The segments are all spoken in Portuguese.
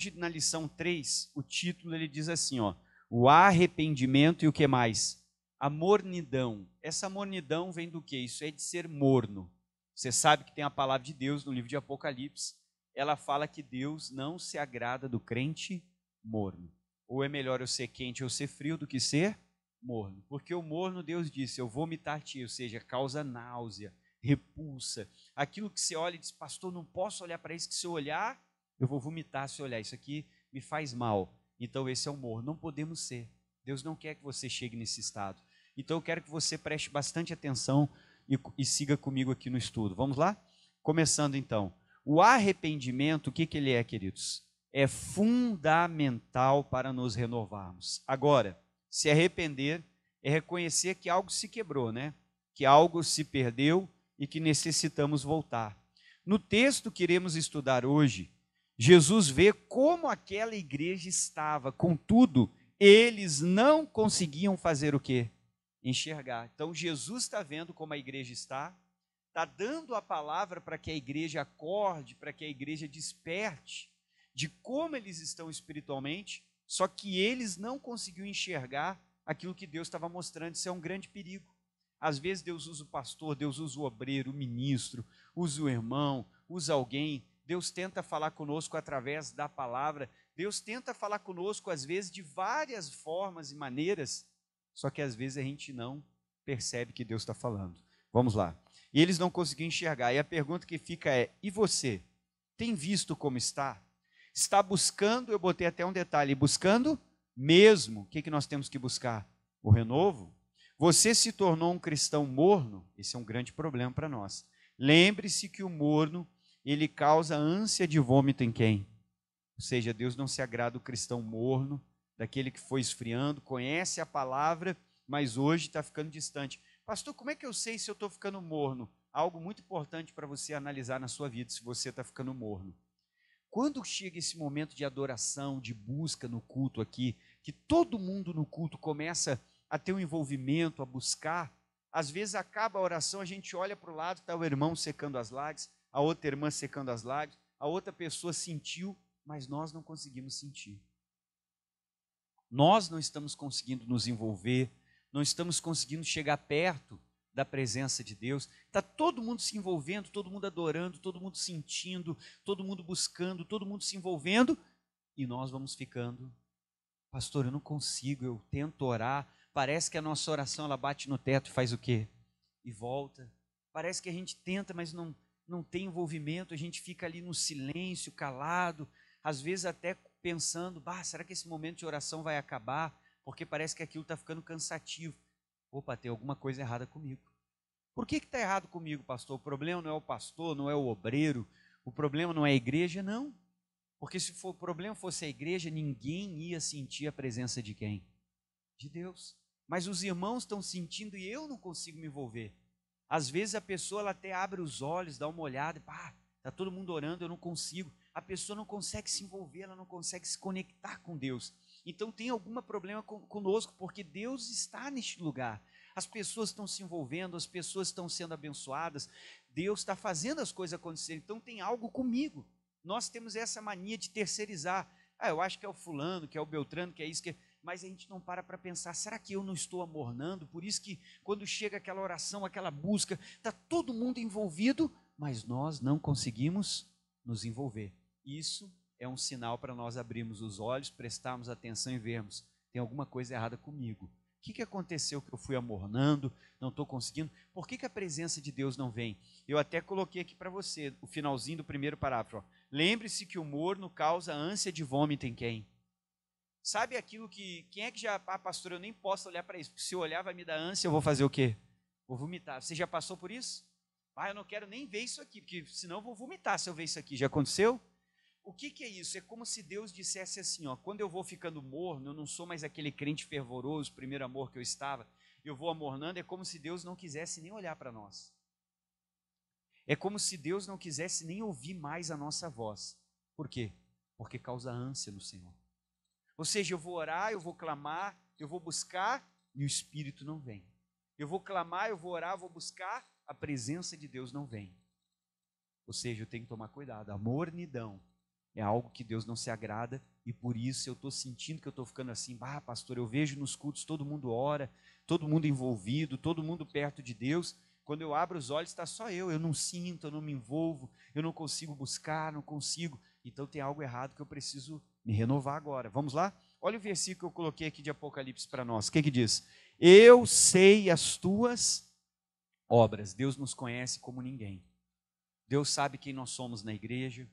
Hoje, na lição 3, o título ele diz assim, ó, o arrependimento e o que mais? A mornidão. Essa mornidão vem do quê? Isso é de ser morno. Você sabe que tem a palavra de Deus no livro de Apocalipse. Ela fala que Deus não se agrada do crente morno. Ou é melhor eu ser quente ou ser frio do que ser morno. Porque o morno, Deus disse, eu vomitar-te, ou seja, causa náusea, repulsa. Aquilo que você olha e diz, pastor, não posso olhar para isso, que se eu olhar, eu vou vomitar se eu olhar. Isso aqui me faz mal. Então esse é o morno. Não podemos ser. Deus não quer que você chegue nesse estado. Então eu quero que você preste bastante atenção e siga comigo aqui no estudo. Vamos lá? Começando então. O arrependimento, o que ele é, queridos? É fundamental para nos renovarmos. Agora, se arrepender é reconhecer que algo se quebrou, né? Que algo se perdeu e que necessitamos voltar. No texto que iremos estudar hoje, Jesus vê como aquela igreja estava, contudo, eles não conseguiam fazer o quê? Enxergar. Então Jesus está vendo como a igreja está dando a palavra para que a igreja acorde, para que a igreja desperte de como eles estão espiritualmente, só que eles não conseguiam enxergar aquilo que Deus estava mostrando. Isso é um grande perigo. Às vezes Deus usa o pastor, Deus usa o obreiro, o ministro, usa o irmão, usa alguém. Deus tenta falar conosco através da palavra. Deus tenta falar conosco, às vezes, de várias formas e maneiras, só que às vezes a gente não percebe que Deus está falando. Vamos lá. E eles não conseguiam enxergar. E a pergunta que fica é, e você? Tem visto como está? Está buscando, eu botei até um detalhe, buscando mesmo. O que nós temos que buscar? O renovo. Você se tornou um cristão morno? Esse é um grande problema para nós. Lembre-se que o morno, ele causa ânsia de vômito em quem? Ou seja, Deus não se agrada do cristão morno, daquele que foi esfriando, conhece a palavra, mas hoje está ficando distante. Pastor, como é que eu sei se eu estou ficando morno? Algo muito importante para você analisar na sua vida, se você está ficando morno. Quando chega esse momento de adoração, de busca no culto aqui, que todo mundo no culto começa a ter um envolvimento, a buscar, às vezes acaba a oração, a gente olha para o lado, está o irmão secando as lágrimas, a outra irmã secando as lágrimas, a outra pessoa sentiu, mas nós não conseguimos sentir. Nós não estamos conseguindo nos envolver, não estamos conseguindo chegar perto da presença de Deus. Está todo mundo se envolvendo, todo mundo adorando, todo mundo sentindo, todo mundo buscando, todo mundo se envolvendo, e nós vamos ficando, pastor, eu não consigo, eu tento orar, parece que a nossa oração ela bate no teto e faz o quê? E volta. Parece que a gente tenta, mas não tem envolvimento, a gente fica ali no silêncio, calado, às vezes até pensando, será que esse momento de oração vai acabar? Porque parece que aquilo está ficando cansativo. Opa, tem alguma coisa errada comigo. Por que está errado comigo, pastor? O problema não é o pastor, não é o obreiro, o problema não é a igreja, não. Porque se o problema fosse a igreja, ninguém ia sentir a presença de quem? De Deus. Mas os irmãos estão sentindo e eu não consigo me envolver. Às vezes a pessoa ela até abre os olhos, dá uma olhada, está todo mundo orando, eu não consigo. A pessoa não consegue se envolver, ela não consegue se conectar com Deus. Então tem algum problema conosco, porque Deus está neste lugar. As pessoas estão se envolvendo, as pessoas estão sendo abençoadas, Deus está fazendo as coisas acontecerem, então tem algo comigo. Nós temos essa mania de terceirizar. Eu acho que é o fulano, que é o Beltrano, que é isso, mas a gente não para pensar, será que eu não estou amornando? Por isso que quando chega aquela oração, aquela busca, está todo mundo envolvido, mas nós não conseguimos nos envolver. Isso é um sinal para nós abrirmos os olhos, prestarmos atenção e vermos, tem alguma coisa errada comigo. O que aconteceu que eu fui amornando, não estou conseguindo? Por que a presença de Deus não vem? Eu até coloquei aqui para você, o finalzinho do primeiro parágrafo. Lembre-se que o morno causa ânsia de vômito em quem? Sabe aquilo que, quem é que já, pastor, eu nem posso olhar para isso, porque se eu olhar vai me dar ânsia, eu vou fazer o quê? Vou vomitar. Você já passou por isso? Eu não quero nem ver isso aqui, porque senão eu vou vomitar se eu ver isso aqui. Já aconteceu? O que é isso? É como se Deus dissesse assim, quando eu vou ficando morno, eu não sou mais aquele crente fervoroso, primeiro amor que eu estava, eu vou amornando, é como se Deus não quisesse nem olhar para nós. É como se Deus não quisesse nem ouvir mais a nossa voz. Por quê? Porque causa ânsia no Senhor. Ou seja, eu vou orar, eu vou clamar, eu vou buscar e o Espírito não vem. Eu vou clamar, eu vou orar, eu vou buscar, a presença de Deus não vem. Ou seja, eu tenho que tomar cuidado, a mornidão é algo que Deus não se agrada, e por isso eu estou sentindo que eu estou ficando assim, pastor, eu vejo nos cultos todo mundo ora, todo mundo envolvido, todo mundo perto de Deus, quando eu abro os olhos está só eu não sinto, eu não me envolvo, eu não consigo buscar, não consigo, então tem algo errado que eu preciso me renovar agora. Vamos lá? Olha o versículo que eu coloquei aqui de Apocalipse para nós, o que diz? Eu sei as tuas obras. Deus nos conhece como ninguém. Deus sabe quem nós somos na igreja,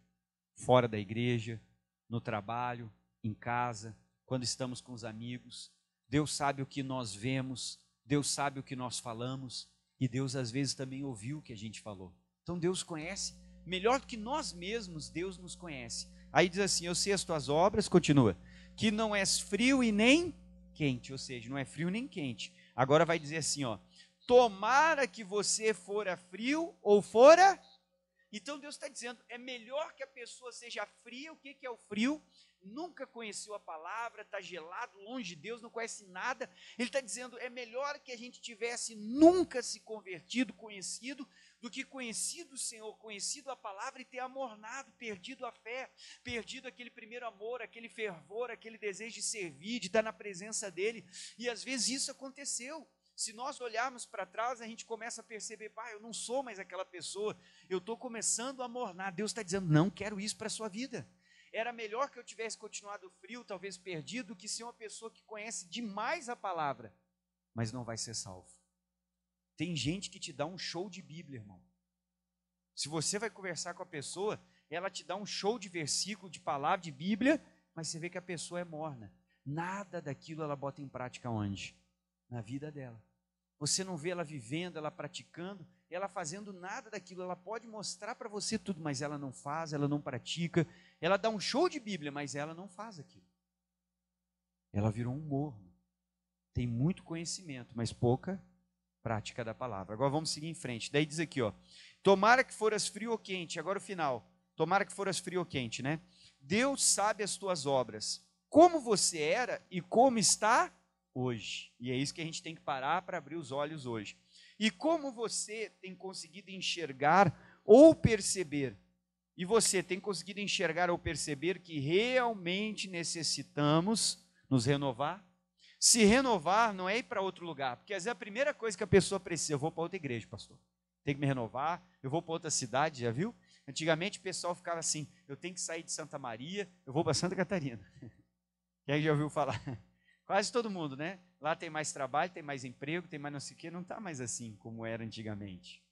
fora da igreja, no trabalho, em casa, quando estamos com os amigos. Deus sabe o que nós vemos, Deus sabe o que nós falamos, e Deus às vezes também ouviu o que a gente falou. Então Deus conhece, melhor do que nós mesmos, Deus nos conhece. Aí diz assim, eu sei as tuas obras, continua, que não és frio e nem quente, ou seja, não é frio nem quente. Agora vai dizer assim, tomara que você fora frio ou fora... Então Deus está dizendo, é melhor que a pessoa seja fria. O que é o frio? Nunca conheceu a palavra, está gelado, longe de Deus, não conhece nada. Ele está dizendo, é melhor que a gente tivesse nunca se convertido, conhecido, do que conhecido o Senhor, conhecido a palavra e ter amornado, perdido a fé, perdido aquele primeiro amor, aquele fervor, aquele desejo de servir, de estar na presença dEle. E às vezes isso aconteceu. Se nós olharmos para trás, a gente começa a perceber, eu não sou mais aquela pessoa, eu estou começando a mornar. Deus está dizendo, não quero isso para a sua vida. Era melhor que eu tivesse continuado frio, talvez perdido, do que ser uma pessoa que conhece demais a palavra, mas não vai ser salvo. Tem gente que te dá um show de Bíblia, irmão. Se você vai conversar com a pessoa, ela te dá um show de versículo, de palavra, de Bíblia, mas você vê que a pessoa é morna. Nada daquilo ela bota em prática onde? Na vida dela. Você não vê ela vivendo, ela praticando, ela fazendo nada daquilo. Ela pode mostrar para você tudo, mas ela não faz, ela não pratica. Ela dá um show de Bíblia, mas ela não faz aquilo. Ela virou um morno. Tem muito conhecimento, mas pouca prática da palavra. Agora vamos seguir em frente. Daí diz aqui, tomara que foras frio ou quente. Agora o final. Tomara que foras frio ou quente, né? Deus sabe as tuas obras, como você era e como está hoje. E é isso que a gente tem que parar para abrir os olhos hoje. E como você tem conseguido enxergar ou perceber, e você tem conseguido enxergar ou perceber que realmente necessitamos nos renovar? Se renovar não é ir para outro lugar, porque às vezes a primeira coisa que a pessoa precisa, eu vou para outra igreja, pastor, tem que me renovar, eu vou para outra cidade, já viu? Antigamente o pessoal ficava assim, eu tenho que sair de Santa Maria, eu vou para Santa Catarina. Quem já ouviu falar? Quase todo mundo, né? Lá tem mais trabalho, tem mais emprego, tem mais não sei o quê, não está mais assim como era antigamente.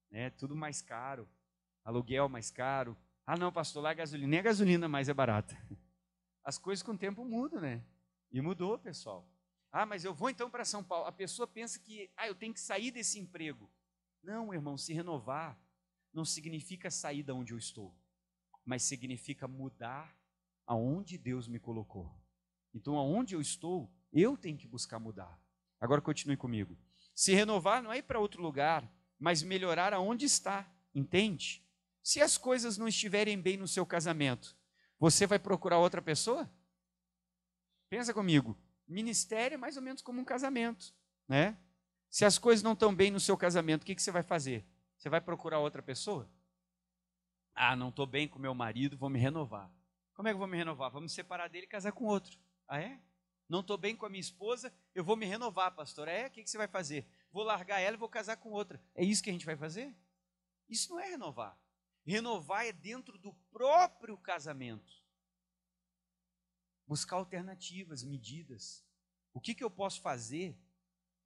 Né? Tudo mais caro, aluguel mais caro. Ah não, pastor, lá a gasolina, nem a gasolina mais é barata. As coisas com o tempo mudam, né? E mudou, pessoal. Ah, mas eu vou então para São Paulo. A pessoa pensa que, eu tenho que sair desse emprego. Não, irmão, se renovar não significa sair de onde eu estou, mas significa mudar aonde Deus me colocou. Então, aonde eu estou, eu tenho que buscar mudar. Agora continue comigo. Se renovar não é ir para outro lugar, mas melhorar aonde está, entende? Se as coisas não estiverem bem no seu casamento, você vai procurar outra pessoa? Pensa comigo, ministério é mais ou menos como um casamento, né? Se as coisas não estão bem no seu casamento, o que você vai fazer? Você vai procurar outra pessoa? Ah, não estou bem com meu marido, vou me renovar. Como é que eu vou me renovar? Vou me separar dele e casar com outro. Ah, é? Não estou bem com a minha esposa, eu vou me renovar, pastor. O que você vai fazer? Vou largar ela e vou casar com outra. É isso que a gente vai fazer? Isso não é renovar. Renovar é dentro do próprio casamento. Buscar alternativas, medidas. O que eu posso fazer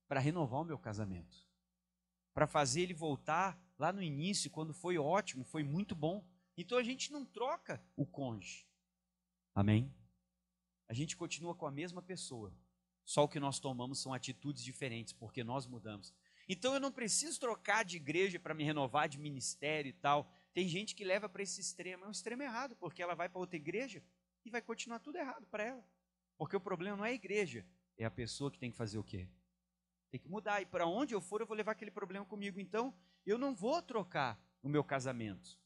para renovar o meu casamento? Para fazer ele voltar lá no início, quando foi ótimo, foi muito bom. Então a gente não troca o cônjuge. Amém? A gente continua com a mesma pessoa. Só o que nós tomamos são atitudes diferentes, porque nós mudamos. Então eu não preciso trocar de igreja para me renovar, de ministério e tal. Tem gente que leva para esse extremo. É um extremo errado, porque ela vai para outra igreja e vai continuar tudo errado para ela. Porque o problema não é a igreja, é a pessoa que tem que fazer o quê? Tem que mudar. E para onde eu for, eu vou levar aquele problema comigo. Então, eu não vou trocar o meu casamento.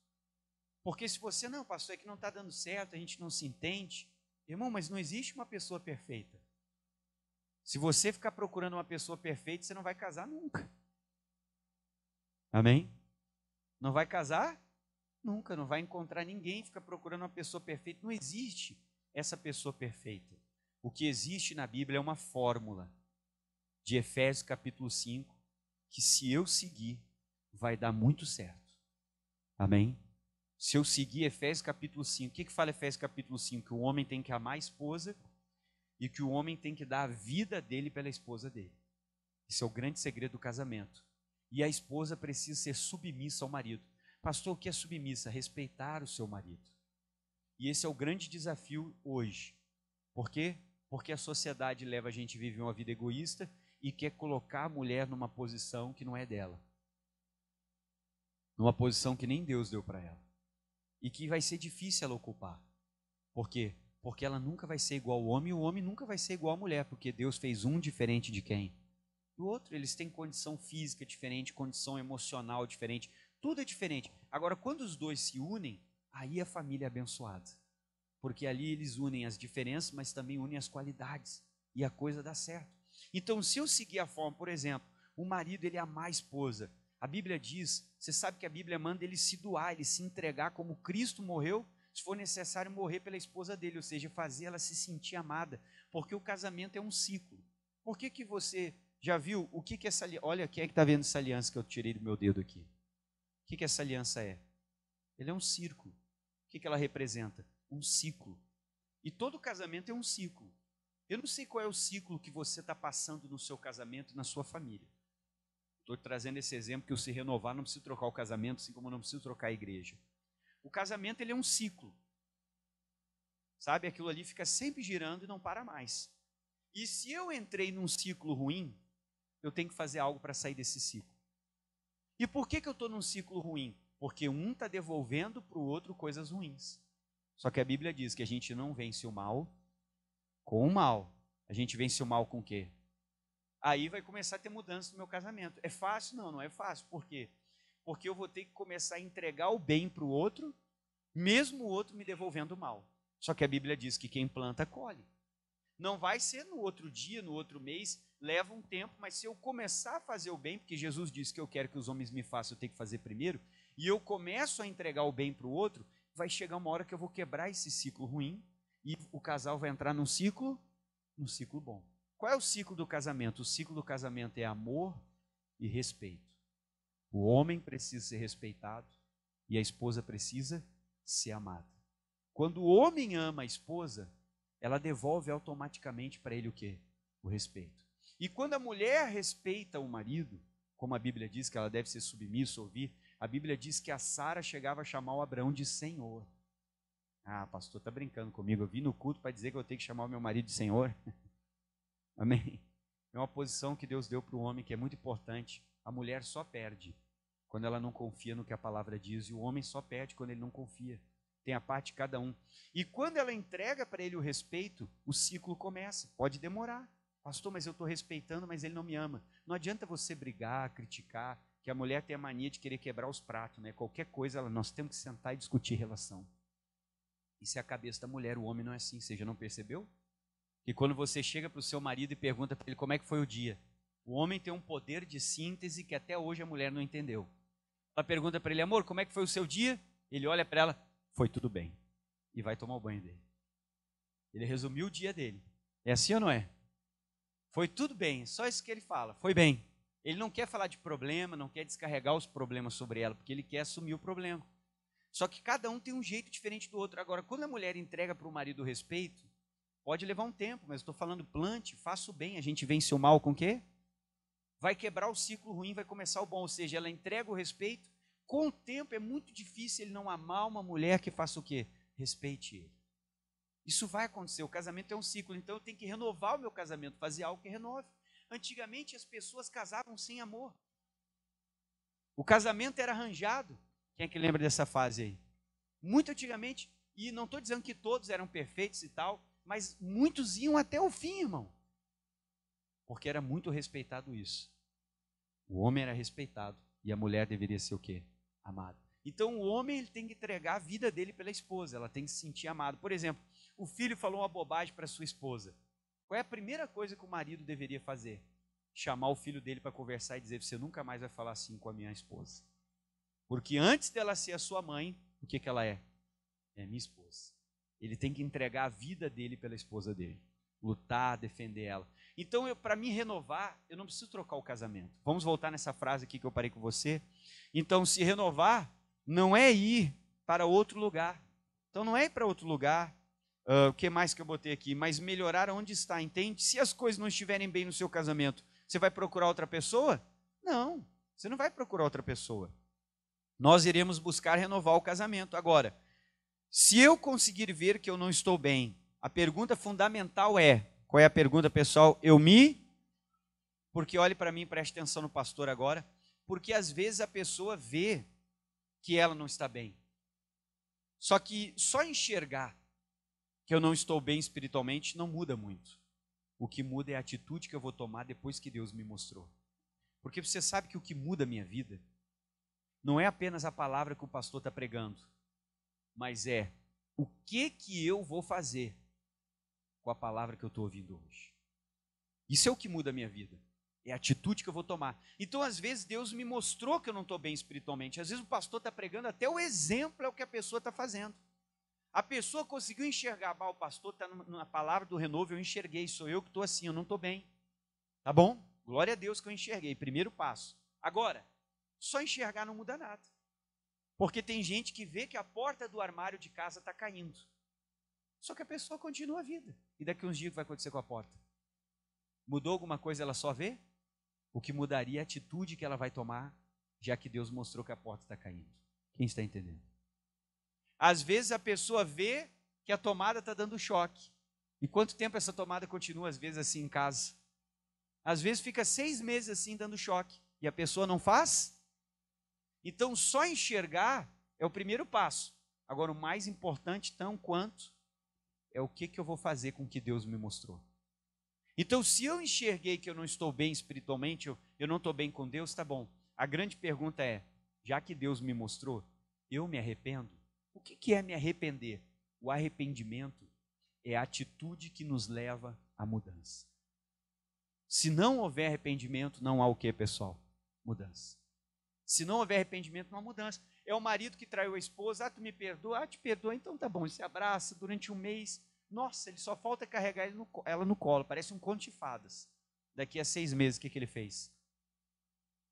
Porque se você, não, pastor, é que não está dando certo, a gente não se entende. Irmão, mas não existe uma pessoa perfeita. Se você ficar procurando uma pessoa perfeita, você não vai casar nunca. Amém? Não vai casar Nunca, não vai encontrar ninguém, fica procurando uma pessoa perfeita. Não existe essa pessoa perfeita. O que existe na Bíblia é uma fórmula de Efésios capítulo 5, que se eu seguir, vai dar muito certo. Amém? Se eu seguir Efésios capítulo 5, o que fala Efésios capítulo 5? Que o homem tem que amar a esposa e que o homem tem que dar a vida dele pela esposa dele. Esse é o grande segredo do casamento. E a esposa precisa ser submissa ao marido. Pastor, o que é submissa? Respeitar o seu marido. E esse é o grande desafio hoje. Por quê? Porque a sociedade leva a gente a viver uma vida egoísta e quer colocar a mulher numa posição que não é dela. Numa posição que nem Deus deu para ela. E que vai ser difícil ela ocupar. Por quê? Porque ela nunca vai ser igual ao homem e o homem nunca vai ser igual à mulher, porque Deus fez um diferente de quem? Do outro. Eles têm condição física diferente, condição emocional diferente, tudo é diferente. Agora, quando os dois se unem, aí a família é abençoada. Porque ali eles unem as diferenças, mas também unem as qualidades. E a coisa dá certo. Então, se eu seguir a forma, por exemplo, o marido ele amar a esposa. A Bíblia diz, você sabe que a Bíblia manda ele se doar, ele se entregar como Cristo morreu, se for necessário morrer pela esposa dele, ou seja, fazer ela se sentir amada. Porque o casamento é um ciclo. Por que você já viu o que essa aliança... Olha, quem é que está vendo essa aliança que eu tirei do meu dedo aqui? O que essa aliança é? Ele é um círculo. O que ela representa? Um ciclo. E todo casamento é um ciclo. Eu não sei qual é o ciclo que você está passando no seu casamento e na sua família. Estou trazendo esse exemplo que eu se renovar, não preciso trocar o casamento, assim como não preciso trocar a igreja. O casamento ele é um ciclo. Sabe, aquilo ali fica sempre girando e não para mais. E se eu entrei num ciclo ruim, eu tenho que fazer algo para sair desse ciclo. E por que eu estou num ciclo ruim? Porque um está devolvendo para o outro coisas ruins. Só que a Bíblia diz que a gente não vence o mal com o mal. A gente vence o mal com o quê? Aí vai começar a ter mudança no meu casamento. É fácil? Não, não é fácil. Por quê? Porque eu vou ter que começar a entregar o bem para o outro, mesmo o outro me devolvendo o mal. Só que a Bíblia diz que quem planta, colhe. Não vai ser no outro dia, no outro mês, leva um tempo, mas se eu começar a fazer o bem, porque Jesus disse que eu quero que os homens me façam, eu tenho que fazer primeiro, e eu começo a entregar o bem para o outro, vai chegar uma hora que eu vou quebrar esse ciclo ruim, e o casal vai entrar num ciclo bom. Qual é o ciclo do casamento? O ciclo do casamento é amor e respeito. O homem precisa ser respeitado e a esposa precisa ser amada. Quando o homem ama a esposa, ela devolve automaticamente para ele o quê? O respeito. E quando a mulher respeita o marido, como a Bíblia diz que ela deve ser submissa, ouvir, a Bíblia diz que a Sara chegava a chamar o Abraão de Senhor. Ah, pastor, está brincando comigo. Eu vim no culto para dizer que eu tenho que chamar o meu marido de Senhor. Amém? É uma posição que Deus deu para o homem que é muito importante. A mulher só perde quando ela não confia no que a palavra diz, e o homem só perde quando ele não confia. Tem a parte de cada um. E quando ela entrega para ele o respeito, o ciclo começa. Pode demorar. Pastor, mas eu estou respeitando, mas ele não me ama. Não adianta você brigar, criticar, que a mulher tem a mania de querer quebrar os pratos, né? Qualquer coisa, nós temos que sentar e discutir relação. Isso é a cabeça da mulher, o homem não é assim, você já não percebeu? Que quando você chega para o seu marido e pergunta para ele como é que foi o dia, o homem tem um poder de síntese que até hoje a mulher não entendeu. Ela pergunta para ele, amor, como é que foi o seu dia? Ele olha para ela, foi tudo bem. E vai tomar o banho dele. Ele resumiu o dia dele. É assim ou não é? Foi tudo bem, só isso que ele fala, foi bem. Ele não quer falar de problema, não quer descarregar os problemas sobre ela, porque ele quer assumir o problema. Só que cada um tem um jeito diferente do outro. Agora, quando a mulher entrega para o marido o respeito, pode levar um tempo, mas eu estou falando plante, faça o bem, a gente vence o mal com o quê? Vai quebrar o ciclo ruim, vai começar o bom, ou seja, ela entrega o respeito, com o tempo é muito difícil ele não amar uma mulher que faça o quê? Respeite ele. Isso vai acontecer, o casamento é um ciclo, então eu tenho que renovar o meu casamento, fazer algo que renove. Antigamente as pessoas casavam sem amor. O casamento era arranjado. Quem é que lembra dessa fase aí? Muito antigamente, e não estou dizendo que todos eram perfeitos e tal, mas muitos iam até o fim, irmão. Porque era muito respeitado isso. O homem era respeitado e a mulher deveria ser o quê? Amada. Então o homem ele tem que entregar a vida dele pela esposa, ela tem que se sentir amada. Por exemplo, o filho falou uma bobagem para sua esposa. Qual é a primeira coisa que o marido deveria fazer? Chamar o filho dele para conversar e dizer, você nunca mais vai falar assim com a minha esposa. Porque antes dela ser a sua mãe, o que ela é? É minha esposa. Ele tem que entregar a vida dele pela esposa dele. Lutar, defender ela. Então, para me renovar, eu não preciso trocar o casamento. Vamos voltar nessa frase aqui que eu parei com você. Então, se renovar não é ir para outro lugar. Então, não é ir para outro lugar. O que mais que eu botei aqui? Mas melhorar onde está, entende? Se as coisas não estiverem bem no seu casamento, você vai procurar outra pessoa? Não, você não vai procurar outra pessoa. Nós iremos buscar renovar o casamento. Agora, se eu conseguir ver que eu não estou bem, a pergunta fundamental é, qual é a pergunta, pessoal? Porque olhe para mim, preste atenção no pastor agora, porque às vezes a pessoa vê que ela não está bem. Só que só enxergar que eu não estou bem espiritualmente não muda muito. O que muda é a atitude que eu vou tomar depois que Deus me mostrou. Porque você sabe que o que muda a minha vida não é apenas a palavra que o pastor está pregando, mas é o que eu vou fazer com a palavra que eu estou ouvindo hoje. Isso é o que muda a minha vida. É a atitude que eu vou tomar. Então, às vezes, Deus me mostrou que eu não estou bem espiritualmente. Às vezes o pastor está pregando, até o exemplo é o que a pessoa está fazendo. A pessoa conseguiu enxergar, o pastor está na palavra do renovo, eu enxerguei, sou eu que estou assim, eu não estou bem. Tá bom? Glória a Deus que eu enxerguei, primeiro passo. Agora, só enxergar não muda nada. Porque tem gente que vê que a porta do armário de casa está caindo. Só que a pessoa continua a vida. E daqui a uns dias o que vai acontecer com a porta? Mudou alguma coisa, ela só vê? O que mudaria é a atitude que ela vai tomar, já que Deus mostrou que a porta está caindo. Quem está entendendo? Às vezes a pessoa vê que a tomada está dando choque. E quanto tempo essa tomada continua, às vezes, assim em casa? Às vezes fica 6 meses assim dando choque. E a pessoa não faz? Então, só enxergar é o primeiro passo. Agora, o mais importante, tão quanto, é o que eu vou fazer com o que Deus me mostrou. Então, se eu enxerguei que eu não estou bem espiritualmente, eu não estou bem com Deus, tá bom. A grande pergunta é, já que Deus me mostrou, eu me arrependo? O que é me arrepender? O arrependimento é a atitude que nos leva à mudança. Se não houver arrependimento, não há o que, pessoal? Mudança. Se não houver arrependimento, não há mudança. É o marido que traiu a esposa, tu me perdoa, te perdoa, então tá bom, ele se abraça durante um mês, nossa, ele só falta carregar ela no colo, parece um conto de fadas. Daqui a 6 meses, o que ele fez?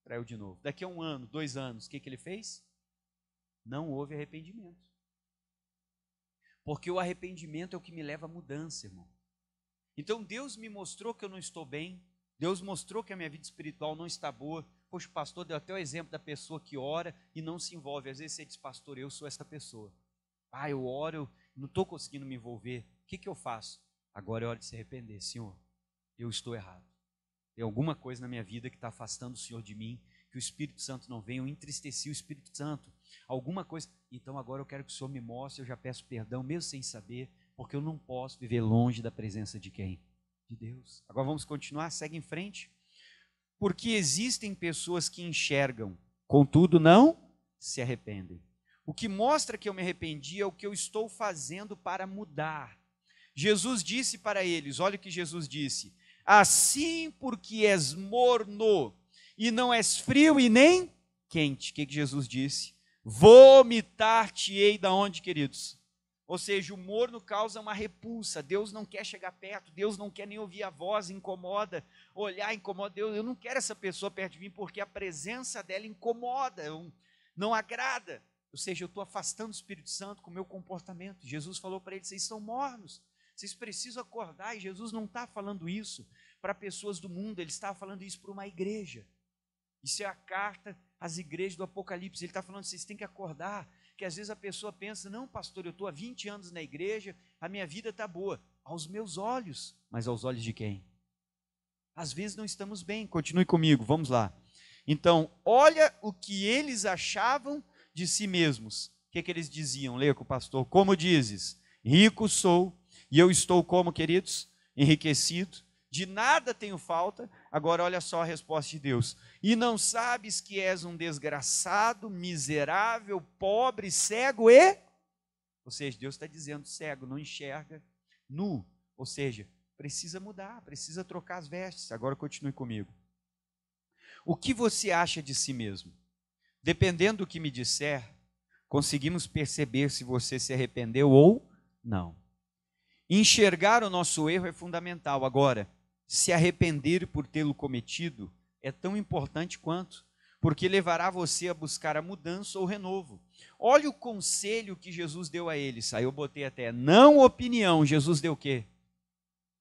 Traiu de novo. Daqui a 1 ano, 2 anos, o que ele fez? Não houve arrependimento. Porque o arrependimento é o que me leva à mudança, irmão. Então Deus me mostrou que eu não estou bem, Deus mostrou que a minha vida espiritual não está boa. Poxa, o pastor deu até o exemplo da pessoa que ora e não se envolve. Às vezes você diz, pastor, eu sou essa pessoa. Eu oro, eu não estou conseguindo me envolver. O que eu faço? Agora é hora de se arrepender. Senhor, eu estou errado. Tem alguma coisa na minha vida que está afastando o Senhor de mim, que o Espírito Santo não vem, eu entristeci o Espírito Santo. Alguma coisa. Então agora eu quero que o Senhor me mostre, eu já peço perdão, mesmo sem saber, porque eu não posso viver longe da presença de quem? De Deus. Agora vamos continuar, segue em frente. Porque existem pessoas que enxergam, contudo não se arrependem. O que mostra que eu me arrependi é o que eu estou fazendo para mudar. Jesus disse para eles, olha o que Jesus disse, assim porque és morno e não és frio e nem quente. O que Jesus disse? Vomitar-te-ei da onde, queridos? Ou seja, o morno causa uma repulsa, Deus não quer chegar perto, Deus não quer nem ouvir a voz, incomoda, olhar incomoda, Deus, eu não quero essa pessoa perto de mim, porque a presença dela incomoda, não agrada, ou seja, eu estou afastando o Espírito Santo com o meu comportamento. Jesus falou para eles, vocês são mornos, vocês precisam acordar, e Jesus não está falando isso para pessoas do mundo, ele está falando isso para uma igreja, isso é a carta às igrejas do Apocalipse, ele está falando, vocês têm que acordar, que às vezes a pessoa pensa, não pastor, eu estou há 20 anos na igreja, a minha vida está boa, aos meus olhos, mas aos olhos de quem? Às vezes não estamos bem, continue comigo, vamos lá. Então, olha o que eles achavam de si mesmos, o que eles diziam, leia com o pastor, como dizes, rico sou, e eu estou como, queridos? Enriquecido, de nada tenho falta. Agora olha só a resposta de Deus, e não sabes que és um desgraçado, miserável, pobre, cego e... Ou seja, Deus está dizendo, cego, não enxerga, nu, ou seja, precisa mudar, precisa trocar as vestes. Agora continue comigo. O que você acha de si mesmo? Dependendo do que me disser, Conseguimos perceber se você se arrependeu ou não. Enxergar o nosso erro é fundamental. Agora, se arrepender por tê-lo cometido é tão importante quanto, porque levará você a buscar a mudança ou renovo. Olha o conselho que Jesus deu a eles. Aí eu botei até, não opinião. Jesus deu o quê?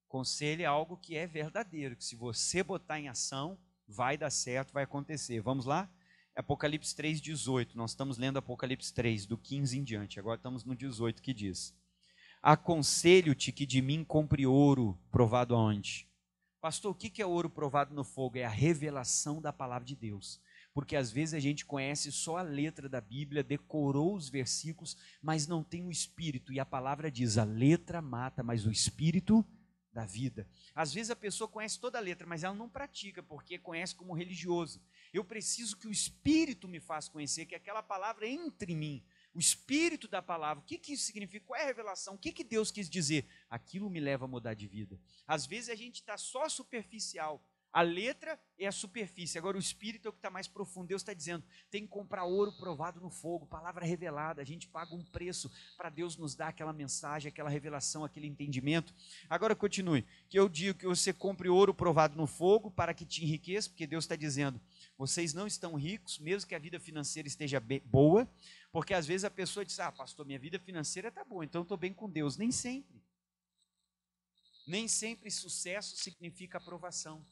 Conselho é algo que é verdadeiro, que se você botar em ação, vai dar certo, vai acontecer. Vamos lá? Apocalipse 3:18. Nós estamos lendo Apocalipse 3, do 15 em diante. Agora estamos no 18, que diz: aconselho-te que de mim compre ouro provado aonde? Pastor, o que é ouro provado no fogo? É a revelação da palavra de Deus. Porque às vezes a gente conhece só a letra da Bíblia, decorou os versículos, mas não tem o Espírito. E a palavra diz, a letra mata, mas o Espírito da vida. Às vezes a pessoa conhece toda a letra, mas ela não pratica, porque conhece como religioso. Eu preciso que o Espírito me faça conhecer, que aquela palavra entre em mim. O Espírito da palavra, o que isso significa? Qual é a revelação? O que Deus quis dizer? Aquilo me leva a mudar de vida. Às vezes a gente está só superficial. A letra é a superfície, agora o Espírito é o que está mais profundo. Deus está dizendo, tem que comprar ouro provado no fogo, palavra revelada, a gente paga um preço para Deus nos dar aquela mensagem, aquela revelação, aquele entendimento. Agora continue, que eu digo que você compre ouro provado no fogo para que te enriqueça, porque Deus está dizendo, vocês não estão ricos, mesmo que a vida financeira esteja boa, porque às vezes a pessoa diz, pastor, minha vida financeira está boa, então eu estou bem com Deus. Nem sempre. Nem sempre sucesso significa aprovação.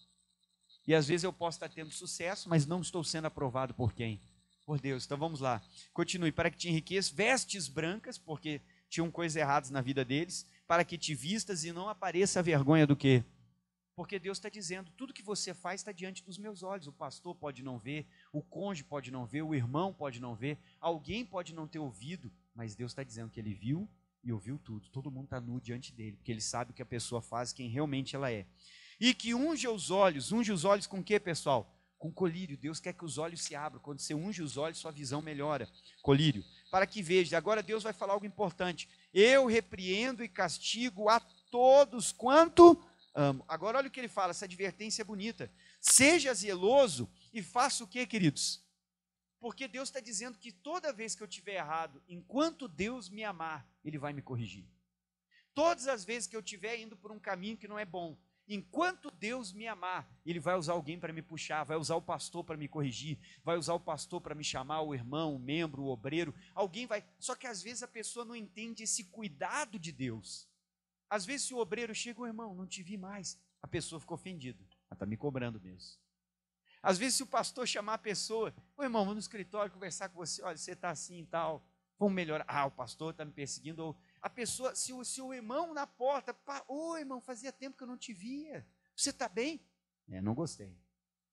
E às vezes eu posso estar tendo sucesso, mas não estou sendo aprovado por quem? Por Deus. Então vamos lá. Continue. Para que te enriqueça, vestes brancas, porque tinham coisas erradas na vida deles, para que te vistas e não apareça a vergonha do quê? Porque Deus está dizendo, tudo que você faz está diante dos meus olhos. O pastor pode não ver, o cônjuge pode não ver, o irmão pode não ver, alguém pode não ter ouvido, mas Deus está dizendo que ele viu e ouviu tudo. Todo mundo está nu diante dele, porque ele sabe o que a pessoa faz, quem realmente ela é. E que unge os olhos com o que, pessoal? Com colírio. Deus quer que os olhos se abram. Quando você unge os olhos, sua visão melhora. Colírio. Para que veja. Agora Deus vai falar algo importante. Eu repreendo e castigo a todos quanto amo. Agora olha o que ele fala, essa advertência é bonita. Seja zeloso e faça o que, queridos? Porque Deus está dizendo que toda vez que eu estiver errado, enquanto Deus me amar, Ele vai me corrigir. Todas as vezes que eu estiver indo por um caminho que não é bom, enquanto Deus me amar, Ele vai usar alguém para me puxar, vai usar o pastor para me corrigir, vai usar o pastor para me chamar, o irmão, o membro, o obreiro, alguém vai, só que às vezes a pessoa não entende esse cuidado de Deus. Às vezes se o obreiro chega, irmão, não te vi mais, a pessoa ficou ofendida, ela está me cobrando mesmo. Às vezes se o pastor chamar a pessoa, irmão, vou no escritório conversar com você, olha, você está assim e tal, vamos melhorar, o pastor está me perseguindo, ou a pessoa, se o irmão na porta, irmão, fazia tempo que eu não te via, você está bem? Não gostei,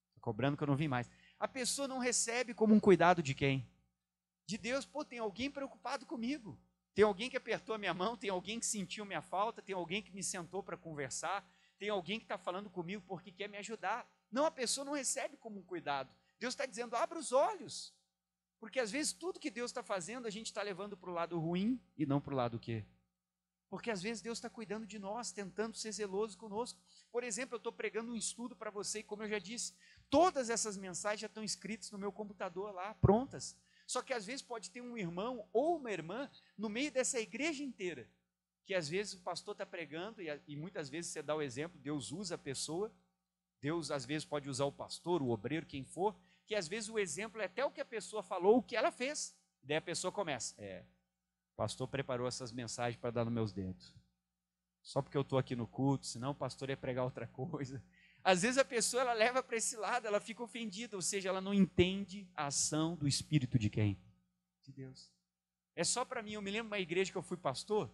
estou cobrando que eu não vim mais. A pessoa não recebe como um cuidado de quem? De Deus. Tem alguém preocupado comigo, tem alguém que apertou a minha mão, tem alguém que sentiu minha falta, tem alguém que me sentou para conversar, tem alguém que está falando comigo porque quer me ajudar. Não, a pessoa não recebe como um cuidado. Deus está dizendo, abra os olhos. Porque às vezes tudo que Deus está fazendo, a gente está levando para o lado ruim e não para o lado o quê? Porque às vezes Deus está cuidando de nós, tentando ser zeloso conosco. Por exemplo, eu estou pregando um estudo para você e como eu já disse, todas essas mensagens já estão escritas no meu computador lá, prontas. Só que às vezes pode ter um irmão ou uma irmã no meio dessa igreja inteira, que às vezes o pastor está pregando e muitas vezes você dá o exemplo, Deus usa a pessoa, Deus às vezes pode usar o pastor, o obreiro, quem for, que às vezes o exemplo é até o que a pessoa falou, o que ela fez. Daí a pessoa começa, o pastor preparou essas mensagens para dar nos meus dedos. Só porque eu estou aqui no culto, senão o pastor ia pregar outra coisa. Às vezes a pessoa ela leva para esse lado, ela fica ofendida, ou seja, ela não entende a ação do Espírito de quem? De Deus. É só para mim, eu me lembro de uma igreja que eu fui pastor,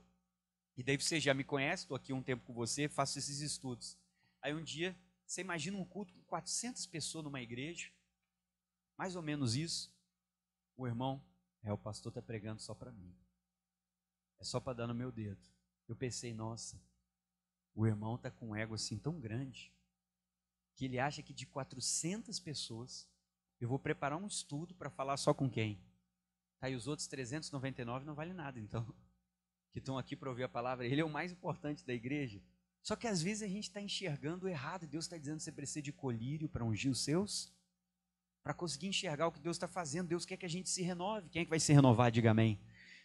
e daí você já me conhece, estou aqui um tempo com você, faço esses estudos. Aí um dia, você imagina um culto com 400 pessoas numa igreja, mais ou menos isso, o irmão, o pastor está pregando só para mim. É só para dar no meu dedo. Eu pensei, nossa, o irmão está com um ego assim tão grande, que ele acha que de 400 pessoas, eu vou preparar um estudo para falar só com quem? Tá, e os outros 399 não vale nada, então, que estão aqui para ouvir a palavra, ele é o mais importante da igreja. Só que às vezes a gente está enxergando errado, e Deus está dizendo que você precisa de colírio para ungir os seus para conseguir enxergar o que Deus está fazendo. Deus quer que a gente se renove. Quem é que vai se renovar? Diga amém.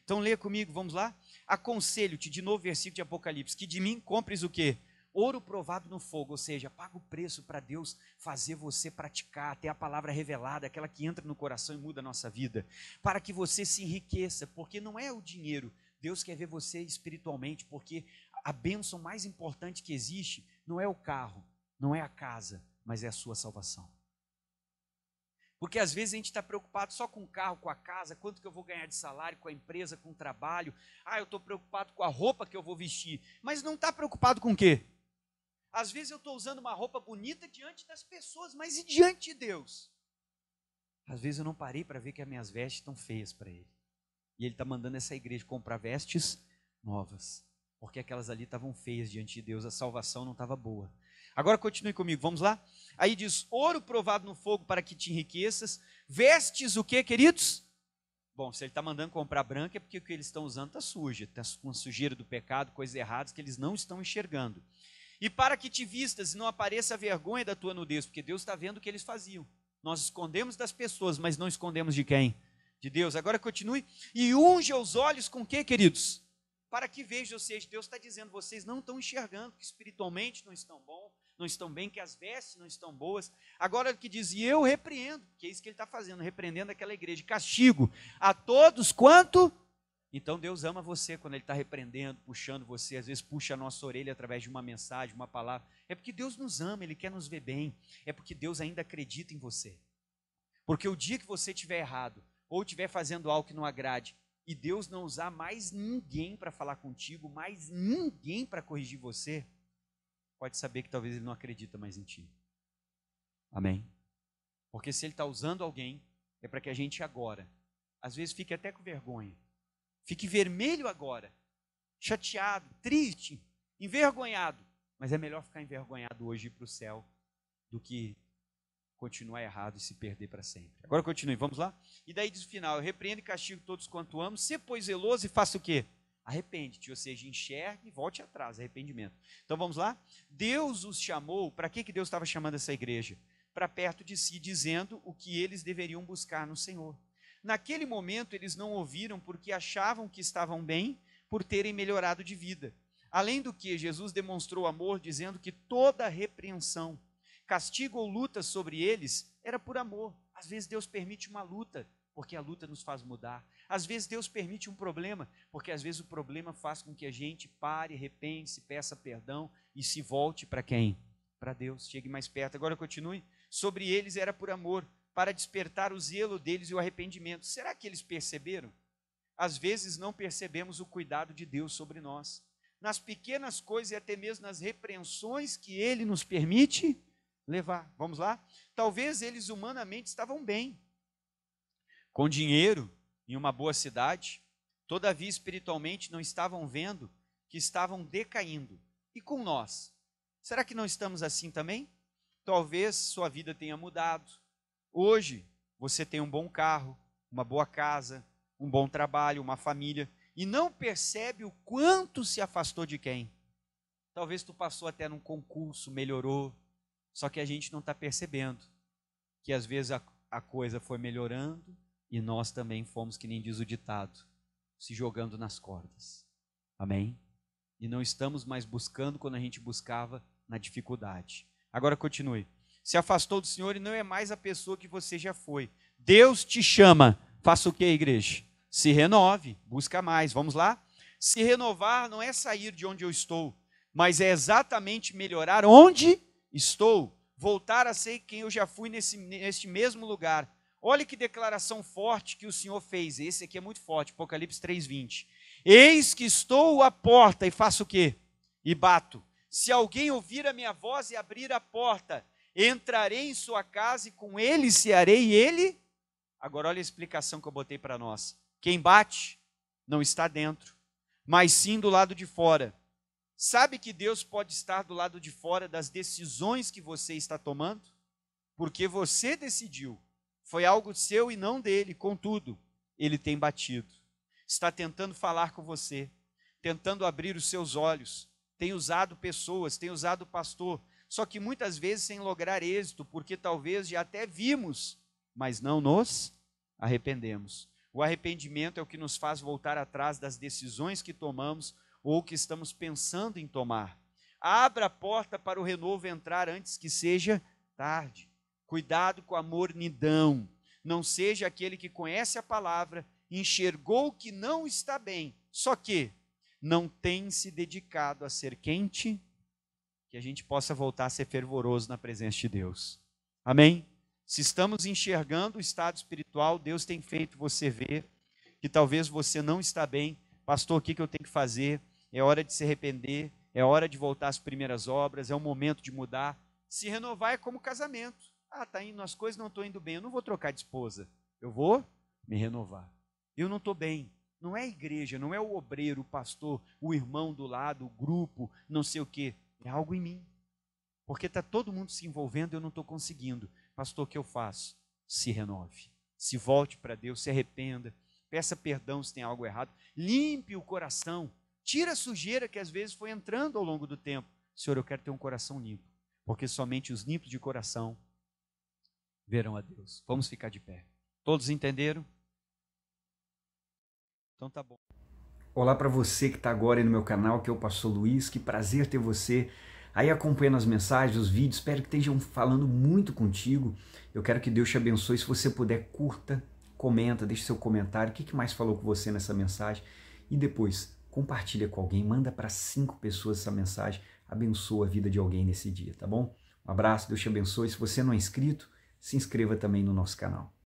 Então lê comigo, vamos lá? Aconselho-te, de novo versículo de Apocalipse, que de mim compres o quê? Ouro provado no fogo, ou seja, paga o preço para Deus fazer você praticar, ter a palavra revelada, aquela que entra no coração e muda a nossa vida, para que você se enriqueça, porque não é o dinheiro, Deus quer ver você espiritualmente, porque a bênção mais importante que existe não é o carro, não é a casa, mas é a sua salvação. Porque às vezes a gente está preocupado só com o carro, com a casa, quanto que eu vou ganhar de salário, com a empresa, com o trabalho. Ah, eu estou preocupado com a roupa que eu vou vestir. Mas não está preocupado com o quê? Às vezes eu estou usando uma roupa bonita diante das pessoas, mas e diante de Deus? Às vezes eu não parei para ver que as minhas vestes estão feias para Ele. E Ele está mandando essa igreja comprar vestes novas. Porque aquelas ali estavam feias diante de Deus, a salvação não estava boa. Agora continue comigo, vamos lá? Aí diz, ouro provado no fogo para que te enriqueças, vestes o que, queridos? Bom, se ele está mandando comprar branca é porque o que eles estão usando está sujo, está com sujeira do pecado, coisas erradas que eles não estão enxergando. E para que te vistas e não apareça a vergonha da tua nudez, porque Deus está vendo o que eles faziam. Nós escondemos das pessoas, mas não escondemos de quem? De Deus. Agora continue. E unge os olhos com o que, queridos? Para que veja, ou seja, Deus está dizendo, vocês não estão enxergando, que espiritualmente não estão bom, não estão bem, que as vestes não estão boas. Agora o que diz, e eu repreendo, que é isso que ele está fazendo, repreendendo aquela igreja, castigo a todos quanto... Então Deus ama você quando Ele está repreendendo, puxando você, às vezes puxa a nossa orelha através de uma mensagem, uma palavra. É porque Deus nos ama, Ele quer nos ver bem, é porque Deus ainda acredita em você. Porque o dia que você estiver errado, ou estiver fazendo algo que não agrade, e Deus não usar mais ninguém para falar contigo, mais ninguém para corrigir você, pode saber que talvez Ele não acredita mais em ti. Amém? Porque se Ele está usando alguém, é para que a gente agora, às vezes fique até com vergonha, fique vermelho agora, chateado, triste, envergonhado, mas é melhor ficar envergonhado hoje e ir para o céu, do que continuar errado e se perder para sempre. Agora continue, vamos lá? E daí diz o final, eu repreendo e castigo todos quanto amo, se pois zeloso e faça o quê? Arrepende-te, ou seja, enxergue e volte atrás, arrependimento. Então vamos lá? Deus os chamou, para que Deus estava chamando essa igreja? Para perto de si, dizendo o que eles deveriam buscar no Senhor. Naquele momento eles não ouviram porque achavam que estavam bem por terem melhorado de vida. Além do que, Jesus demonstrou amor dizendo que toda repreensão, castigo ou luta sobre eles era por amor. Às vezes Deus permite uma luta, porque a luta nos faz mudar. Às vezes Deus permite um problema, porque às vezes o problema faz com que a gente pare, repense, peça perdão e se volte para quem? Para Deus, chegue mais perto. Agora continue. Sobre eles era por amor, para despertar o zelo deles e o arrependimento. Será que eles perceberam? Às vezes não percebemos o cuidado de Deus sobre nós. Nas pequenas coisas e até mesmo nas repreensões que Ele nos permite levar. Vamos lá? Talvez eles humanamente estavam bem, com dinheiro, em uma boa cidade, todavia espiritualmente não estavam vendo que estavam decaindo. E com nós? Será que não estamos assim também? Talvez sua vida tenha mudado. Hoje, você tem um bom carro, uma boa casa, um bom trabalho, uma família, e não percebe o quanto se afastou de quem? Talvez tu passou até num concurso, melhorou, só que a gente não está percebendo que às vezes a coisa foi melhorando e nós também fomos, que nem diz o ditado, se jogando nas cordas. Amém? E não estamos mais buscando quando a gente buscava na dificuldade. Agora continue. Se afastou do Senhor e não é mais a pessoa que você já foi. Deus te chama. Faça o que, igreja? Se renove, busca mais. Vamos lá? Se renovar não é sair de onde eu estou, mas é exatamente melhorar onde estou. Voltar a ser quem eu já fui neste mesmo lugar. Olha que declaração forte que o Senhor fez. Esse aqui é muito forte, Apocalipse 3:20. Eis que estou à porta e faço o quê? E bato. Se alguém ouvir a minha voz e abrir a porta, entrarei em sua casa e com ele cearei e ele... Agora olha a explicação que eu botei para nós. Quem bate não está dentro, mas sim do lado de fora. Sabe que Deus pode estar do lado de fora das decisões que você está tomando? Porque você decidiu. Foi algo seu e não dele. Contudo, ele tem batido. Está tentando falar com você, tentando abrir os seus olhos. Tem usado pessoas, tem usado o pastor, só que muitas vezes sem lograr êxito, porque talvez já até vimos mas não nos arrependemos. O arrependimento é o que nos faz voltar atrás das decisões que tomamos ou que estamos pensando em tomar. Abra a porta para o renovo entrar antes que seja tarde. Cuidado com a mornidão. Não seja aquele que conhece a palavra, enxergou que não está bem, só que não tem se dedicado a ser quente, que a gente possa voltar a ser fervoroso na presença de Deus. Amém? Se estamos enxergando o estado espiritual, Deus tem feito você ver que talvez você não está bem. Pastor, o que eu tenho que fazer? É hora de se arrepender, é hora de voltar às primeiras obras, é o momento de mudar. Se renovar é como casamento. Tá indo, as coisas não estão indo bem, eu não vou trocar de esposa, eu vou me renovar. Eu não estou bem. Não é a igreja, não é o obreiro, o pastor, o irmão do lado, o grupo, não sei o quê. É algo em mim. Porque está todo mundo se envolvendo e eu não estou conseguindo. Pastor, o que eu faço? Se renove. Se volte para Deus, se arrependa. Peça perdão se tem algo errado. Limpe o coração. Tira a sujeira que às vezes foi entrando ao longo do tempo. Senhor, eu quero ter um coração limpo. Porque somente os limpos de coração verão a Deus. Vamos ficar de pé. Todos entenderam? Então tá bom. Olá para você que está agora aí no meu canal, que é o Pastor Luiz. Que prazer ter você aí acompanhando as mensagens, os vídeos. Espero que estejam falando muito contigo. Eu quero que Deus te abençoe. Se você puder, curta, comenta, deixe seu comentário. O que mais falou com você nessa mensagem? E depois, compartilha com alguém. Manda para 5 pessoas essa mensagem. Abençoa a vida de alguém nesse dia, tá bom? Um abraço, Deus te abençoe. Se você não é inscrito, se inscreva também no nosso canal.